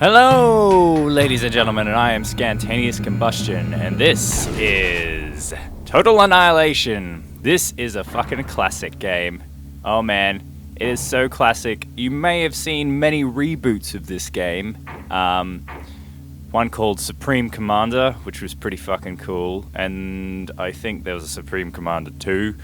Hello, ladies and gentlemen, and I am Scantanious Combustion, and this is Total Annihilation. This is a fucking classic game. Oh man, it is so classic. You may have seen many reboots of this game. One called Supreme Commander, which was pretty fucking cool, and I think there was a Supreme Commander 2,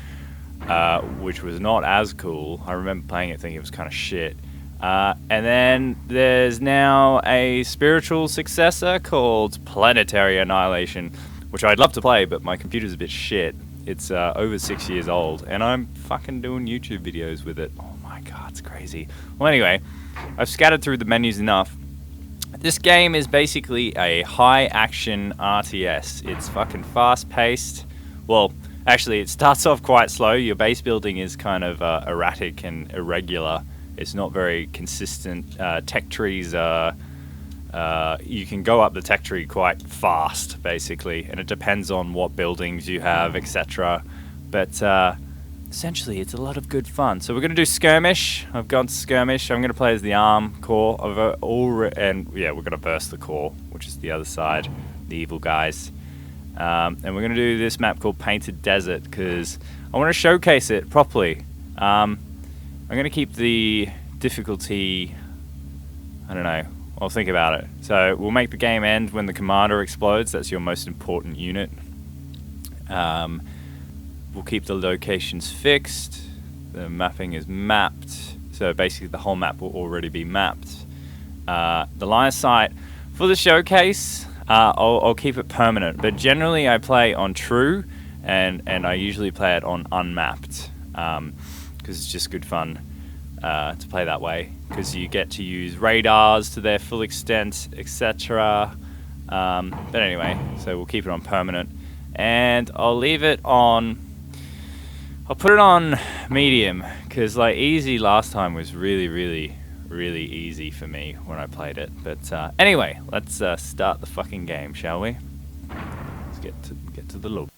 which was not as cool. I remember playing it thinking it was kind of shit. And then there's now a spiritual successor called Planetary Annihilation, which I'd love to play, but my computer's a bit shit. It's over 6 years old, and I'm fucking doing YouTube videos with it. Oh my god, it's crazy. Well, anyway, I've scattered through the menus enough. This game is basically a high-action RTS. It's fucking fast-paced. Well, actually, it starts off quite slow. Your base building is kind of erratic and irregular. It's not very consistent. Tech trees are... you can go up the tech tree quite fast, basically, and it depends on what buildings you have, etc. But essentially, it's a lot of good fun. So we're going to do Skirmish. I've gone to Skirmish. I'm going to play as the Arm Core. And yeah, we're going to burst the Core, which is the other side, the evil guys. And we're going to do this map called Painted Desert, because I want to showcase it properly. I'm going to keep the difficulty, I don't know, I'll think about it. So we'll make the game end when the commander explodes. That's your most important unit. We'll keep the locations fixed. The mapping is mapped. So basically the whole map will already be mapped. The line of sight, for the showcase, I'll keep it permanent. But generally I play on true, and I usually play it on unmapped. Because it's just good fun to play that way, because you get to use radars to their full extent, etc. But anyway, so we'll keep it on permanent, and I'll leave it on... I'll put it on medium, because like easy last time was really easy for me when I played it. But anyway, let's start the fucking game, shall we? Let's get to the loop.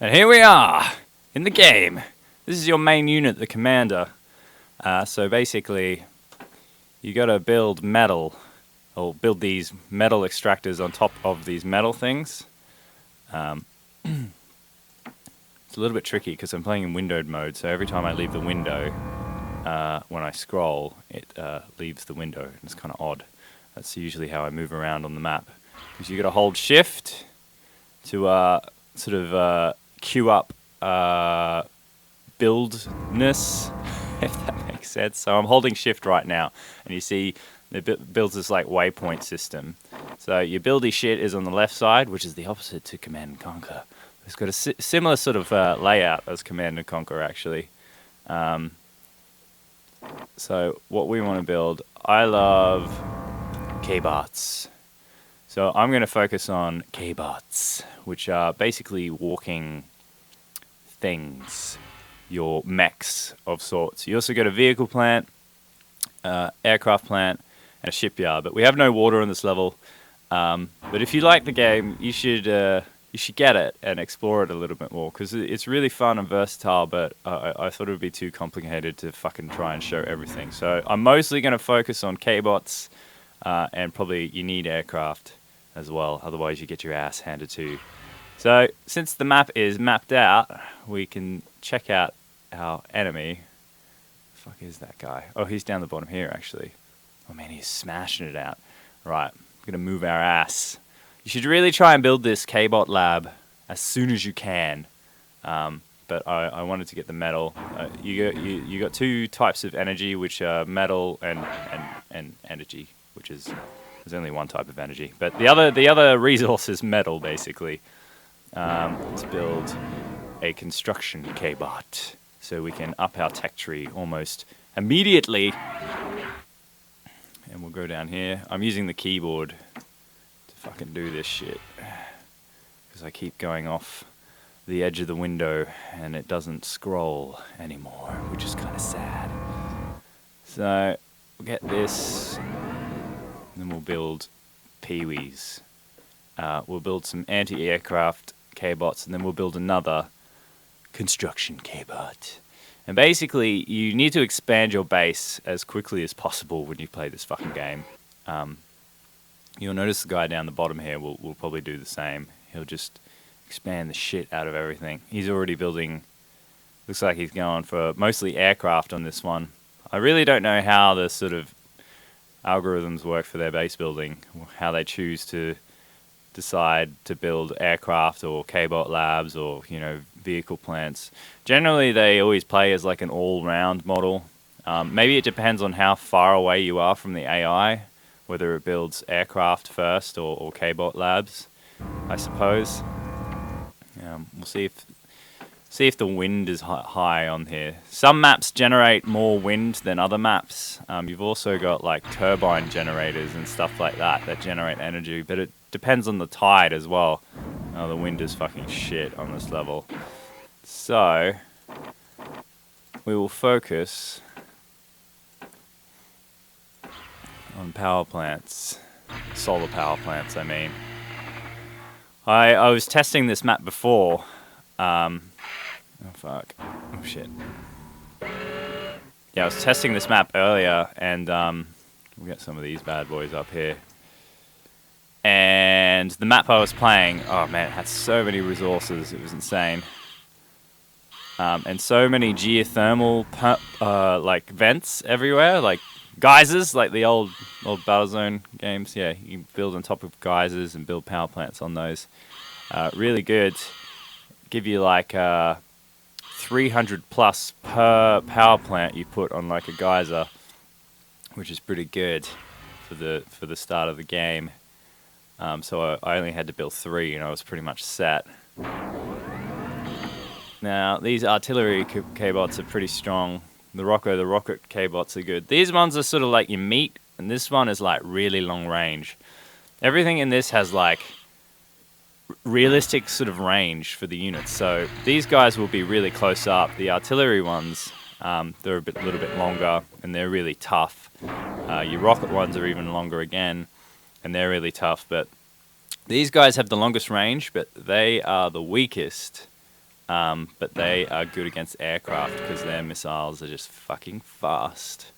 And here we are in the game. This is your main unit, the commander. So basically, you gotta build metal, or build these metal extractors on top of these metal things. It's a little bit tricky because I'm playing in windowed mode, so every time I leave the window, when I scroll, it leaves the window, and it's kind of odd. That's usually how I move around on the map. Because you gotta hold shift to sort of queue up buildness, if that makes sense. So I'm holding shift right now, and you see it builds this like waypoint system. So your buildy shit is on the left side, which is the opposite to Command and Conquer. It's got a similar sort of layout as Command and Conquer, actually. So what we want to build, I love K-bots. So I'm going to focus on K-bots, which are basically walking things, your mechs of sorts. You also got a vehicle plant, aircraft plant, and a shipyard. But we have no water on this level. But if you like the game, you should get it and explore it a little bit more, because it's really fun and versatile. But I thought it would be too complicated to fucking try and show everything. So I'm mostly going to focus on K-bots, and probably you need aircraft as well. Otherwise, you get your ass handed to you. So since the map is mapped out, we can check out our enemy. The fuck is that guy? Oh, he's down the bottom here, actually. Oh man, he's smashing it out. Right, I'm gonna move our ass. You should really try and build this K-bot lab as soon as you can. But I wanted to get the metal. You got two types of energy, which are metal and energy, which is, there's only one type of energy. But the other resource is metal, basically. Let's build a construction K-bot so we can up our tech tree almost immediately. And we'll go down here. I'm using the keyboard to fucking do this shit, because I keep going off the edge of the window and it doesn't scroll anymore, which is kind of sad. So we'll get this, and then we'll build peewees. We'll build some anti-aircraft K-bots, and then we'll build another construction K-bot. And basically, you need to expand your base as quickly as possible when you play this fucking game. You'll notice the guy down the bottom here will probably do the same. He'll just expand the shit out of everything. He's already building, looks like he's going for mostly aircraft on this one. I really don't know how the sort of algorithms work for their base building, how they choose to decide to build aircraft or K-bot labs or, you know, vehicle plants. Generally, they always play as like an all-round model. Maybe it depends on how far away you are from the AI, whether it builds aircraft first or K-bot labs, I suppose. We'll see if the wind is high on here. Some maps generate more wind than other maps. You've also got like turbine generators and stuff like that generate energy, but it depends on the tide as well. Oh, the wind is fucking shit on this level. So, we will focus on power plants. Solar power plants, I mean. I was testing this map before. Oh, fuck. Oh, shit. Yeah, I was testing this map earlier, and we'll get some of these bad boys up here. And the map I was playing, oh man, it had so many resources, it was insane. And so many geothermal like vents everywhere, like geysers, like the old Battlezone games. Yeah, you can build on top of geysers and build power plants on those. Really good. Give you like 300 plus per power plant you put on like a geyser, which is pretty good for the start of the game. So I only had to build 3 and I was pretty much set. Now, these artillery K-bots are pretty strong. The rocket K-bots are good. These ones are sort of like your meat, and this one is like really long range. Everything in this has like realistic sort of range for the units. So these guys will be really close up. The artillery ones, they're a little bit longer, and they're really tough. Your rocket ones are even longer again, and they're really tough. But these guys have the longest range, but they are the weakest. But they are good against aircraft because their missiles are just fucking fast.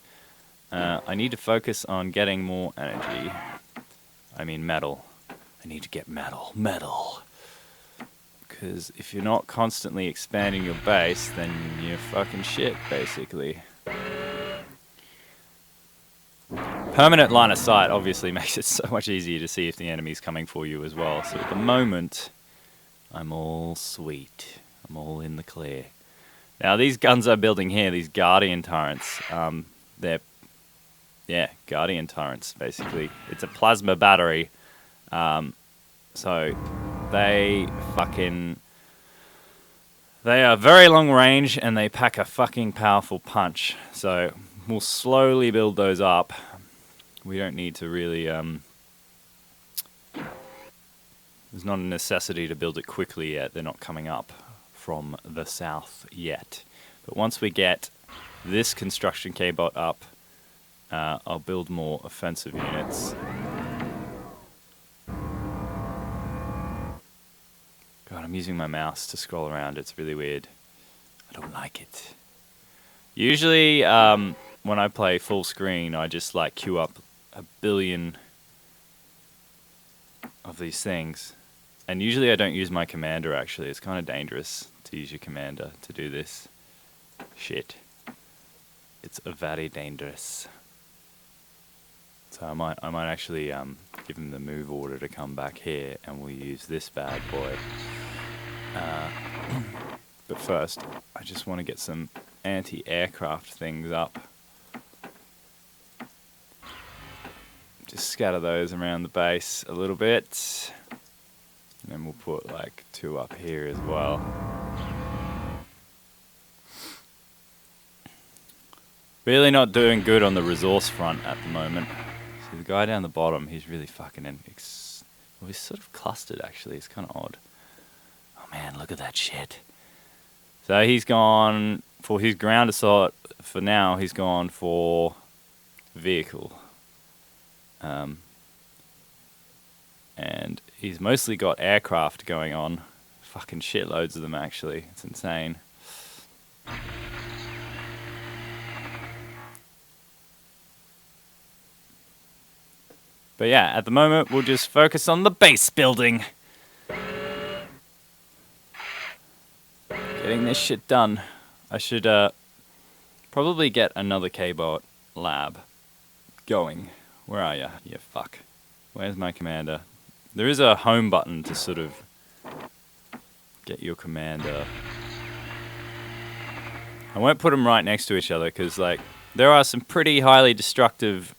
I need to focus on getting more energy. I mean metal. I need to get metal. Because if you're not constantly expanding your base, then you're fucking shit, basically. Permanent line of sight obviously makes it so much easier to see if the enemy's coming for you as well. So at the moment, I'm all sweet. I'm all in the clear. Now these guns I'm building here, these Guardian turrets, they're, yeah, Guardian turrets basically. It's a plasma battery, so they are very long range and they pack a fucking powerful punch. So we'll slowly build those up. We don't need to really, there's not a necessity to build it quickly yet. They're not coming up from the south yet. But once we get this construction K-bot up, I'll build more offensive units. God, I'm using my mouse to scroll around. It's really weird. I don't like it. Usually, when I play full screen, I just like queue up a billion of these things. And usually I don't use my commander, actually. It's kind of dangerous to use your commander to do this shit. It's very dangerous. So I might actually give him the move order to come back here, and we'll use this bad boy. But first, I just want to get some anti-aircraft things up. Just scatter those around the base a little bit. And then we'll put like 2 up here as well. Really not doing good on the resource front at the moment. See the guy down the bottom, he's really fucking well, he's sort of clustered actually, it's kind of odd. Oh man, look at that shit. So he's gone for his ground assault, for now he's gone for vehicle. And he's mostly got aircraft going on. Fucking shitloads of them actually, it's insane. But yeah, at the moment, we'll just focus on the base building. Getting this shit done. I should probably get another K-bot lab going. Where are you? Yeah, fuck. Where's my commander? There is a home button to sort of get your commander. I won't put them right next to each other because, like, there are some pretty highly destructive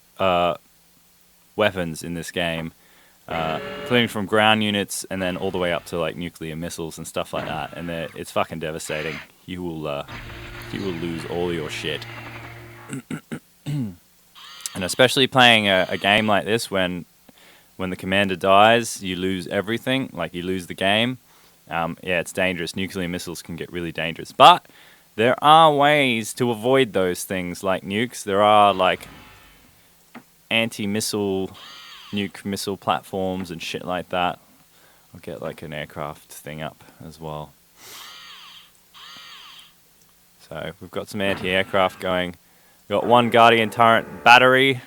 weapons in this game, including from ground units and then all the way up to like nuclear missiles and stuff like that. And it's fucking devastating. You will lose all your shit. And especially playing a game like this, when the commander dies, you lose everything. Like, you lose the game. Yeah, it's dangerous. Nuclear missiles can get really dangerous. But there are ways to avoid those things like nukes. There are, like, anti-missile nuke missile platforms and shit like that. I'll get, like, an aircraft thing up as well. So, we've got some anti-aircraft going. We've got one Guardian turret battery,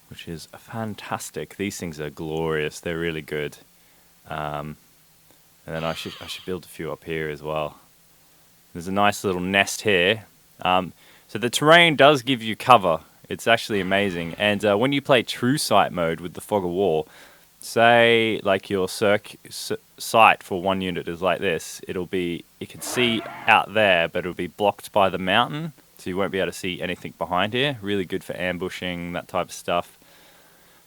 which is fantastic. These things are glorious. They're really good. And then I should build a few up here as well. There's a nice little nest here. So the terrain does give you cover. It's actually amazing. And when you play true sight mode with the Fog of War, say like your sight for one unit is like this, you can see out there, but it'll be blocked by the mountain, so you won't be able to see anything behind here. Really good for ambushing, that type of stuff.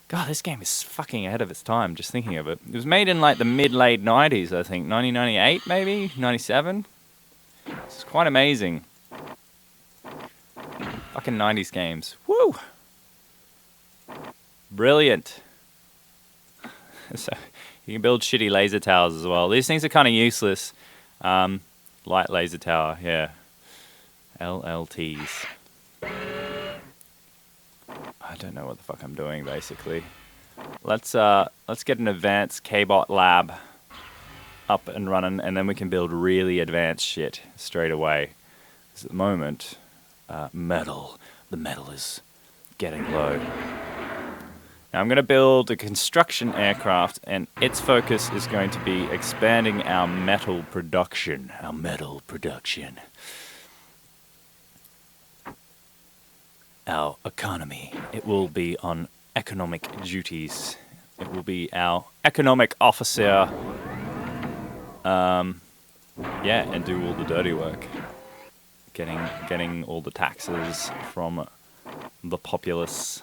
God, this game is fucking ahead of its time, just thinking of it. It was made in like the mid-late 90s, I think. 1998, maybe? 97? It's quite amazing. Fucking 90s games. Woo! Brilliant. So, you can build shitty laser towers as well. These things are kind of useless. Light laser tower, yeah. LLTs. I don't know what the fuck I'm doing, basically. Let's get an advanced K-bot lab up and running, and then we can build really advanced shit straight away. Because at the moment, the metal is getting low. Now I'm going to build a construction aircraft, and its focus is going to be expanding our metal production. Our economy. It will be on economic duties. It will be our economic officer. And do all the dirty work. Getting all the taxes from the populace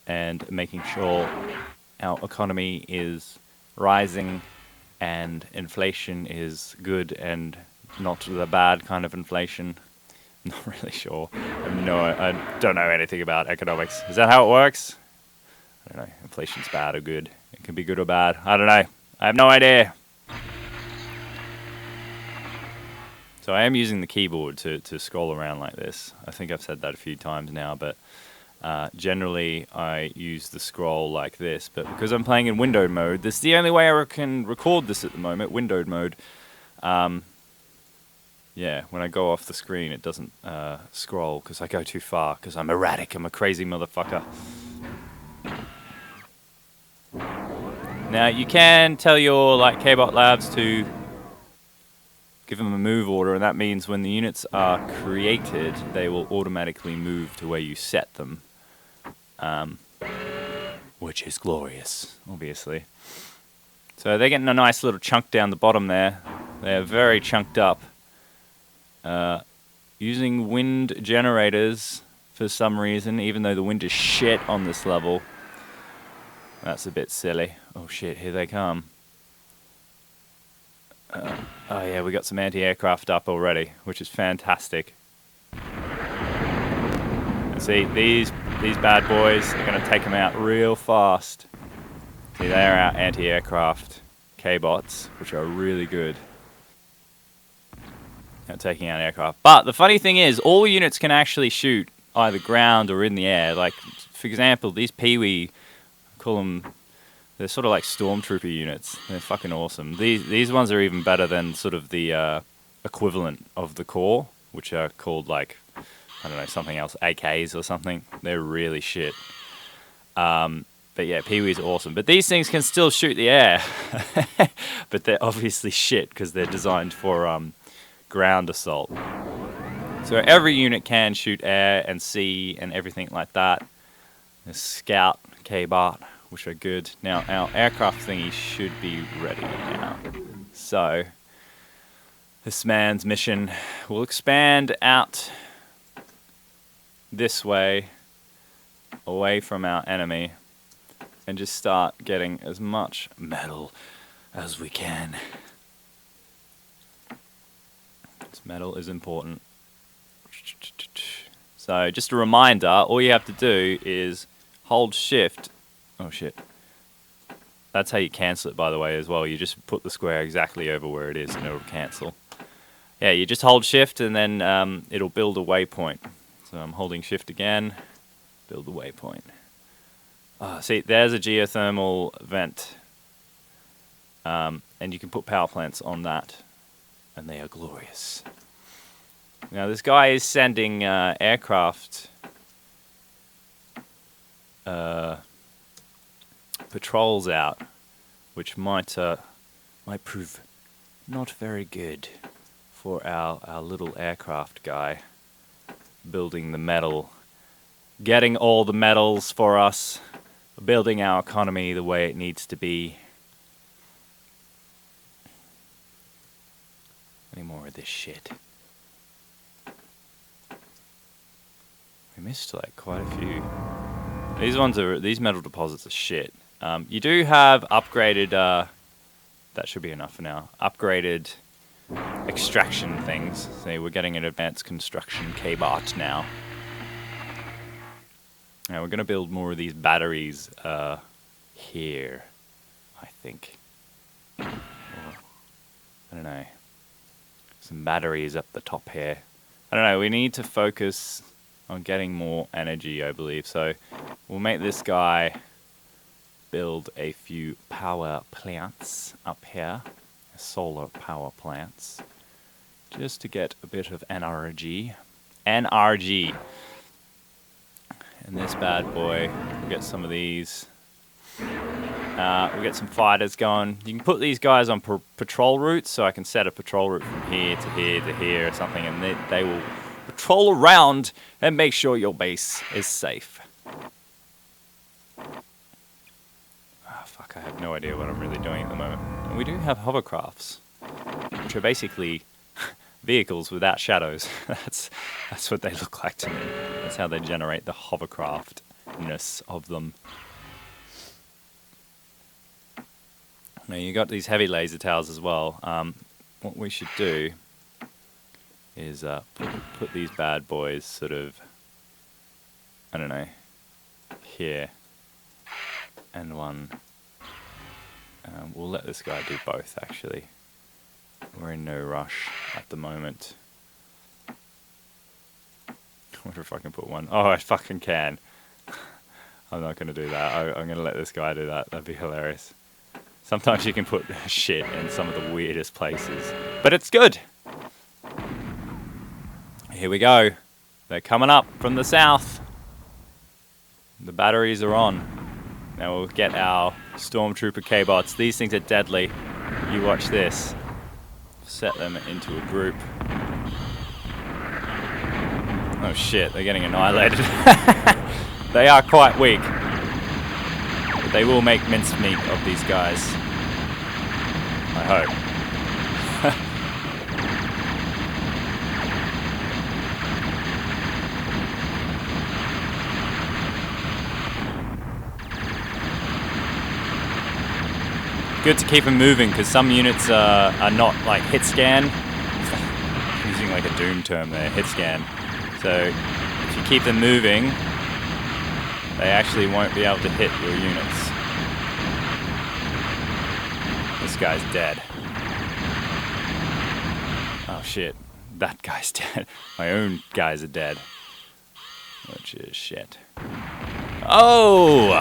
and making sure our economy is rising and inflation is good and not the bad kind of inflation. Not really sure. I don't know anything about economics. Is that how it works? I don't know. Inflation's bad or good. It can be good or bad. I don't know. I have no idea. So I am using the keyboard to scroll around like this. I think I've said that a few times now, but generally I use the scroll like this. But because I'm playing in windowed mode, this is the only way I can record this at the moment, windowed mode. Yeah, when I go off the screen, it doesn't scroll because I go too far, because I'm erratic. I'm a crazy motherfucker. Now, you can tell your K-bot labs to give them a move order, and that means when the units are created, they will automatically move to where you set them. Which is glorious, obviously. So they're getting a nice little chunk down the bottom there. They're very chunked up. Using wind generators for some reason, even though the wind is shit on this level. That's a bit silly. Oh shit, here they come. Oh yeah, we got some anti-aircraft up already, which is fantastic. And see, these bad boys are going to take them out real fast. See, they are our anti-aircraft K-bots, which are really good at taking out aircraft. But the funny thing is, all the units can actually shoot either ground or in the air. Like, for example, these Pee-wee, call them, they're sort of like stormtrooper units. They're fucking awesome. These ones are even better than sort of the equivalent of the Core, which are called like, I don't know, something else, AKs or something. They're really shit. But yeah, Pee-wee's awesome. But these things can still shoot the air. But they're obviously shit because they're designed for ground assault. So every unit can shoot air and sea and everything like that. The Scout, K-Bot, which are good. Now our aircraft thingy should be ready now. So this man's mission will expand out this way, away from our enemy, and just start getting as much metal as we can. This metal is important. So just a reminder, all you have to do is hold shift. Oh shit. That's how you cancel it, by the way, as well. You just put the square exactly over where it is and it'll cancel. Yeah, you just hold shift and then it'll build a waypoint. So I'm holding shift again, build the waypoint. See, there's a geothermal vent. And you can put power plants on that. And they are glorious. Now this guy is sending aircraft patrols out, which might prove not very good for our little aircraft guy building the metal, getting all the metals for us, building our economy the way it needs to be. Any more of this shit? We missed like quite a few. These metal deposits are shit. You do have upgraded. That should be enough for now. Upgraded extraction things. See, we're getting an advanced construction K-Bot now. Now we're gonna build more of these batteries here, I think. Or, I don't know. Some batteries up the top here. I don't know. We need to focus on getting more energy, I believe. So we'll make this guy build a few power plants up here, solar power plants, just to get a bit of NRG. NRG. And this bad boy, we'll get some of these. We'll get some fighters going. You can put these guys on patrol routes, so I can set a patrol route from here to here to here or something, and they will patrol around and make sure your base is safe. Fuck, I have no idea what I'm really doing at the moment. And we do have hovercrafts, which are basically vehicles without shadows. That's what they look like to me. That's how they generate the hovercraftness of them. Now you got these heavy laser towers as well. What we should do is put these bad boys sort of, I don't know, here, and one. We'll let this guy do both, actually. We're in no rush at the moment. I wonder if I can put one. Oh, I fucking can. I'm not going to do that. I'm going to let this guy do that. That'd be hilarious. Sometimes you can put shit in some of the weirdest places. But it's good! Here we go. They're coming up from the south. The batteries are on. Now we'll get our Stormtrooper K-Bots. These things are deadly. You watch this. Set them into a group. Oh shit, they're getting annihilated. They are quite weak. But they will make mincemeat of these guys. I hope. Good to keep them moving, because some units are not like hit scan. Using like a Doom term there, hit scan. So if you keep them moving, they actually won't be able to hit your units. This guy's dead. Oh shit, that guy's dead. My own guys are dead. Which is shit. Oh!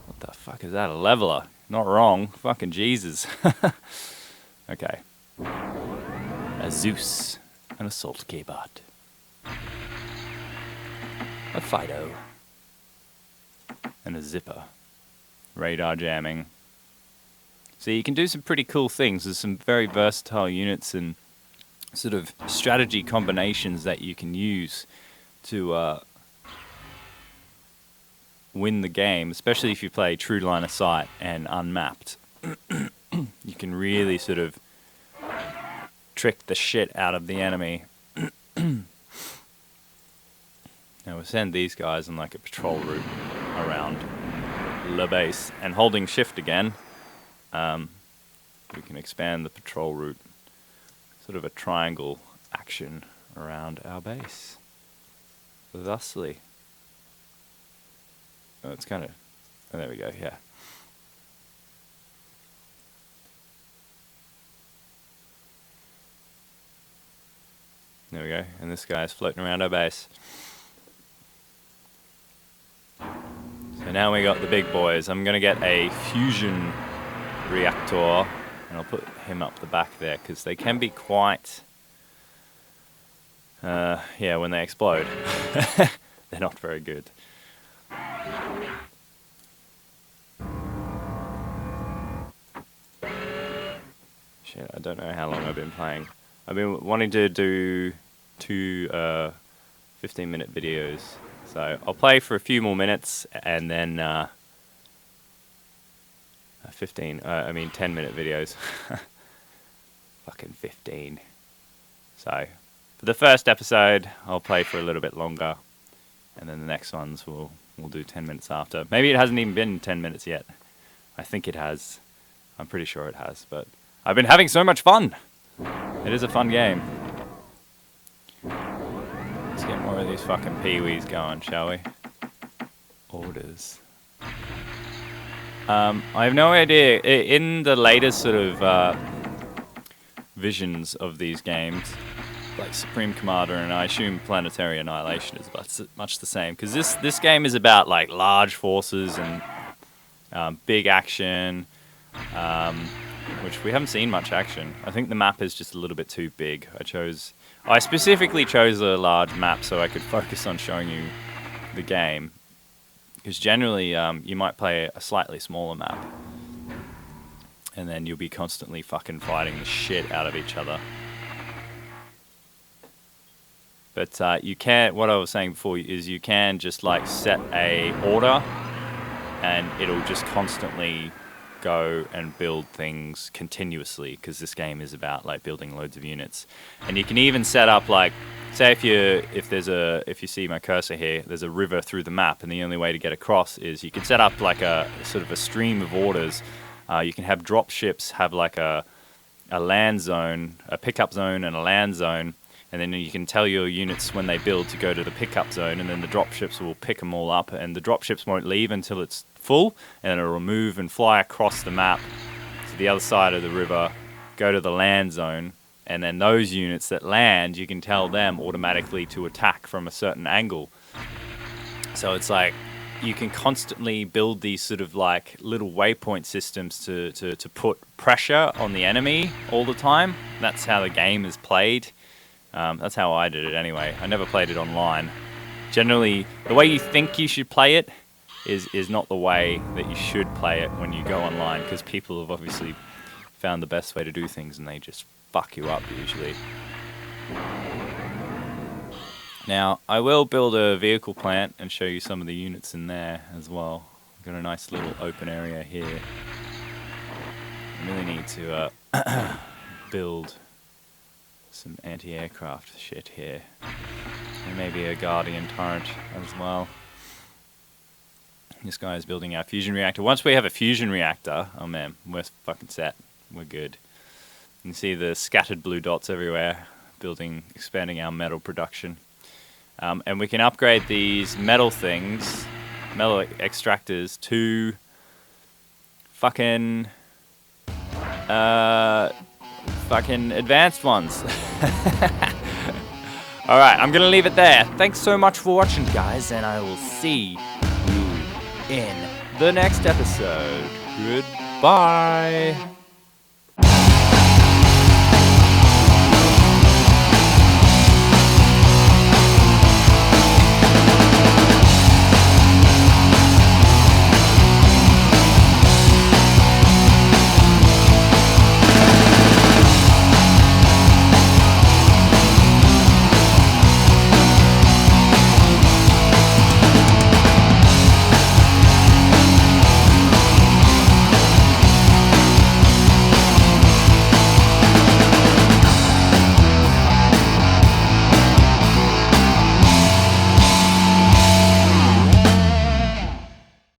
What the fuck is that, a leveler? Not wrong. Fucking Jesus. Okay. A Zeus. An Assault K-Bot. A Fido. and a zipper. Radar jamming. So you can do some pretty cool things. There's some very versatile units and sort of strategy combinations that you can use to win the game, especially if you play true line of sight and unmapped. You can really sort of trick the shit out of the enemy. Now we'll send these guys on like a patrol route around the base, and holding shift again, we can expand the patrol route, sort of a triangle action around our base. Thusly. Oh, it's kind of... Oh, there we go, yeah. There we go, and this guy's floating around our base. So now we got the big boys. I'm gonna get a fusion reactor, and I'll put him up the back there, because they can be quite... yeah, when they explode. They're not very good. Shit, I don't know how long I've been playing. I've been wanting to do two 15-minute videos, so I'll play for a few more minutes and then 10-minute videos. Fucking 15. So for the first episode, I'll play for a little bit longer, and then the next ones we'll do 10 minutes after. Maybe it hasn't even been 10 minutes yet. I think it has. I'm pretty sure it has, but I've been having so much fun. It is a fun game. Let's get more of these fucking peewees going, shall we? Orders. I have no idea. In the latest sort of visions of these games, like Supreme Commander and I assume Planetary Annihilation is much the same, because this game is about like large forces and big action, which we haven't seen much action. I think the map is just a little bit too big. I specifically chose a large map so I could focus on showing you the game, because generally you might play a slightly smaller map and then you'll be constantly fucking fighting the shit out of each other. But you can, what I was saying before is you can just like set a order and it'll just constantly go and build things continuously, because this game is about like building loads of units. And you can even set up like, say if you see my cursor here, there's a river through the map, and the only way to get across is you can set up like a sort of a stream of orders. You can have drop ships have like a land zone, a pickup zone and a land zone, and then you can tell your units when they build to go to the pickup zone, and then the drop ships will pick them all up, and the drop ships won't leave until it's full, and it'll move and fly across the map to the other side of the river, go to the land zone, and then those units that land, you can tell them automatically to attack from a certain angle. So it's like you can constantly build these sort of like little waypoint systems to put pressure on the enemy all the time. That's how the game is played. That's how I did it anyway. I never played it online. Generally, the way you think you should play it is not the way that you should play it when you go online, because people have obviously found the best way to do things and they just fuck you up usually. Now, I will build a vehicle plant and show you some of the units in there as well. I've got a nice little open area here. I really need to build some anti-aircraft shit here. And maybe a Guardian turret as well. This guy is building our fusion reactor. Once we have a fusion reactor, oh man, we're fucking set. We're good. You can see the scattered blue dots everywhere, expanding our metal production. And we can upgrade these metal things, metal extractors, to fucking advanced ones. Alright, I'm gonna leave it there. Thanks so much for watching, guys, and I will see you in the next episode. Goodbye.